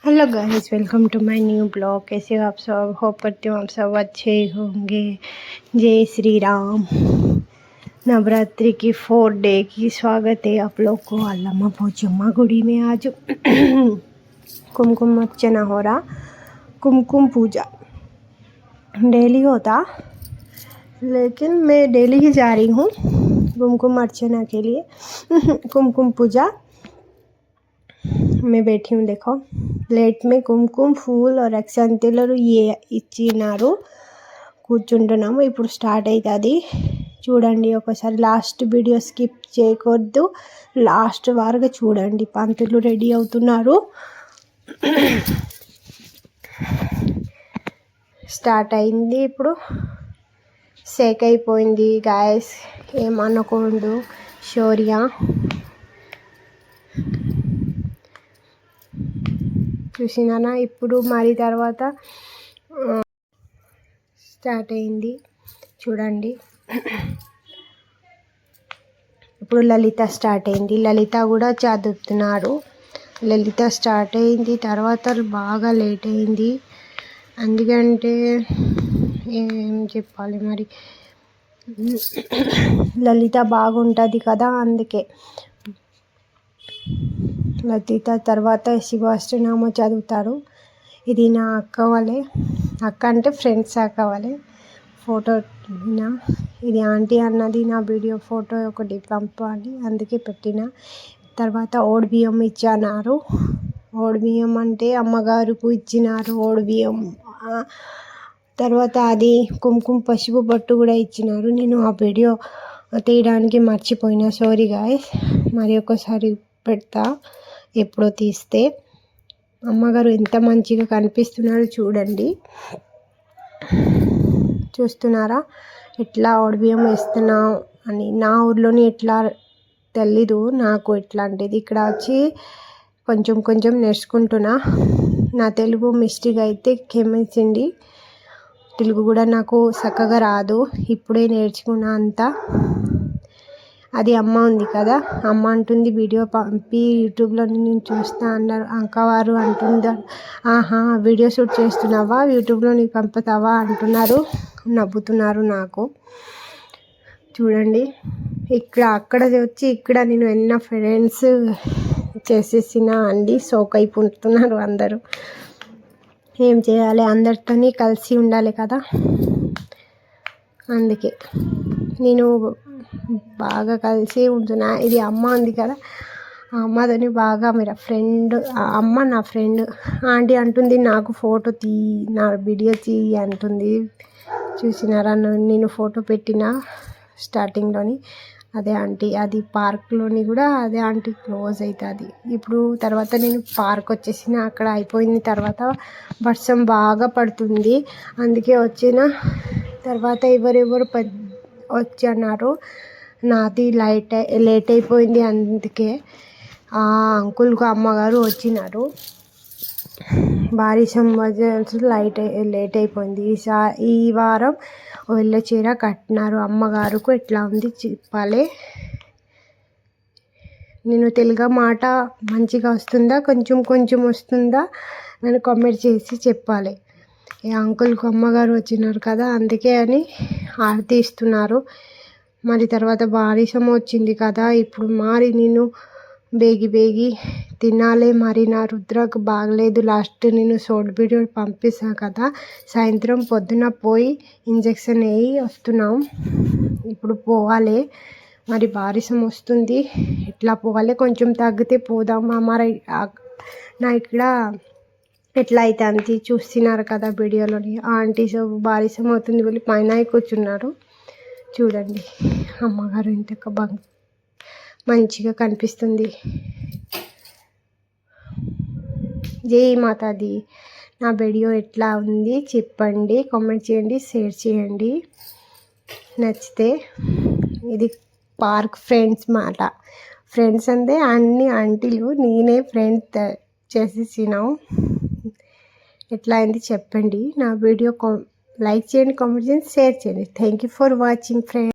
Hello guys, welcome to my new blog. कैसे हो आप सब? होप करती हूँ आप सब अच्छे होंगे। जय श्री राम। नवरात्रि की 4 डे की स्वागत है आप लोग को अल्लामा पोचम्मा गुड़ी में। आज कुमकुम अर्चना हो रहा, कुमकुम पूजा डेली होता, लेकिन मैं डेली ही जा रही हूँ कुमकुम अर्चना के लिए। कुमकुम पूजा मैं बैठी हूँ, देखो ప్లేట్ में కుంకుమ పూలు और అక్షంతలు ఇచ్చినారు. కూర్చుంటున్నాము. ఇప్పుడు స్టార్ట్ అవుతుంది చూడండి. ఒకసారి లాస్ట్ వీడియో స్కిప్ చేయకూడదు, లాస్ట్ వరకు చూడండి. పంతులు రెడీ అవుతున్నారు. స్టార్ట్ అయింది. ఇప్పుడు సేక్ అయిపోయింది గాయస్, ఏమనుకోండు. శౌర్య చూసినానా. ఇప్పుడు మరి తర్వాత స్టార్ట్ అయింది చూడండి. ఇప్పుడు లలిత స్టార్ట్ అయింది. లలిత కూడా చదువుతున్నారు. లలిత స్టార్ట్ అయింది. తర్వాత బాగా లేట్ అయింది. ఎందుకంటే ఏం చెప్పాలి మరి, లలిత బాగుంటుంది కదా, అందుకే. లలిత తర్వాత శివాష్టనామ చదువుతారు. ఇది నా అక్క వాళ్ళే, అక్క అంటే ఫ్రెండ్స్ అక్క వాళ్ళే. ఫోటో ఇది ఆంటీ అన్నది నా వీడియో ఫోటో ఒకటి పంపాలి, అందుకే పెట్టిన. తర్వాత ఓడి బియ్యం ఇచ్చినారు. ఓడి బియ్యం అంటే అమ్మగారుకు ఇచ్చినారు ఓడి బియ్యం. తర్వాత అది కుంకుమ పసుపు బొట్టు కూడా ఇచ్చినారు. నేను ఆ వీడియో తీయడానికి మర్చిపోయినా, సారీ గాయస్. మరి ఒకసారి పెడతా ఎప్పుడో తీస్తే. అమ్మగారు ఎంత మంచిగా కనిపిస్తున్నారు చూడండి. చూస్తున్నారా ఎట్లా ఓడిబియ్యం వేస్తున్నా అని. నా ఊర్లోని ఎట్లా తెలీదు నాకు ఎట్లాంటిది. ఇక్కడ వచ్చి కొంచెం కొంచెం నేర్చుకుంటున్నా. నా తెలుగు మిస్టేక్ అయితే క్షమించండి. తెలుగు కూడా నాకు చక్కగా రాదు, ఇప్పుడే నేర్చుకున్నా అంతా. అది అమ్మ ఉంది కదా, అమ్మ అంటుంది వీడియో పంపి యూట్యూబ్లో నేను చూస్తా అన్నారు. అంకవారు అంటుందా, ఆహా వీడియో షూట్ చేస్తున్నావా, యూట్యూబ్లో నీకు పంపుతావా అంటున్నారు. నవ్వుతున్నారు నాకు. చూడండి ఇక్కడ అక్కడ వచ్చి ఇక్కడ నేను ఎన్న ఫ్రెండ్స్ చేసేసిన అండి. సోక్ అయిపోతున్నారు అందరూ. ఏం చేయాలి, అందరితోని కలిసి ఉండాలి కదా, అందుకే నేను బాగా కలిసి ఉంటున్నా. ఇది అమ్మ ఉంది కదా, ఆ అమ్మతోని బాగా మీరు ఫ్రెండ్. అమ్మ నా ఫ్రెండ్. ఆంటీ అంటుంది నాకు ఫోటో తీ, నా వీడియో తీ అంటుంది. చూసినారా, నేను ఫోటో పెట్టిన స్టార్టింగ్లోని అదే ఆంటీ. అది పార్క్లోని కూడా అదే ఆంటీ క్లోజ్ అవుతుంది. ఇప్పుడు తర్వాత నేను పార్క్ వచ్చేసిన, అక్కడ అయిపోయింది. తర్వాత వర్షం బాగా పడుతుంది, అందుకే వచ్చిన. తర్వాత ఎవరెవరు వచ్చి అన్నారు. నాది లేట్ అయిపోయింది, అందుకే ఆ అంకుల్కు అమ్మగారు వచ్చినారు. భారీ సంవత్సరం లేట్ అయిపోయింది. ఈ వారం వెళ్ళ చీర కట్టినారు అమ్మగారుకు. ఎట్లా ఉంది చెప్పాలి. నేను తెలుగు మాట మంచిగా వస్తుందా, కొంచెం కొంచెం వస్తుందా, నన్ను కామెంట్ చేసి చెప్పాలి. ఈ అంకుల్కు అమ్మగారు వచ్చినారు కదా, అందుకే అని ఆరతి ఇస్తున్నారు. మరి తర్వాత బారిసం వచ్చింది కదా, ఇప్పుడు మరి నేను బేగి తినాలి. మరి నా రుద్రకు బాగలేదు. లాస్ట్ నేను షార్ట్ వీడియో పంపిస్తాను కదా, సాయంత్రం పొద్దున పోయి ఇంజెక్షన్ వేయి వస్తున్నాం. ఇప్పుడు పోవాలి. మరి బారిసం వస్తుంది, ఎట్లా పోవాలి, కొంచెం తగ్గితే పోదాం. మరి నా ఇక్కడ ఎట్లా అయితే అంతే చూస్తున్నారు కదా వీడియోలోని. ఆంటీ బారిసం అవుతుంది వెళ్ళి పైన కూర్చున్నారు. చూడండి అమ్మగారు ఎంత మంచిగా కనిపిస్తుంది. జై మాతాది. నా వీడియో ఎట్లా ఉంది చెప్పండి, కామెంట్ చేయండి, షేర్ చేయండి నచ్చితే. ఇది పార్క్ ఫ్రెండ్స్ మాట. ఫ్రెండ్స్ అంటే అన్ని ఆంటీలు, నేనే ఫ్రెండ్స్ చేసేసినాం. ఎట్లా అయింది చెప్పండి. నా వీడియో లైక్ చేయండి, కామెంట్ చేయండి, షేర్ చేయండి. Thank you for watching friends.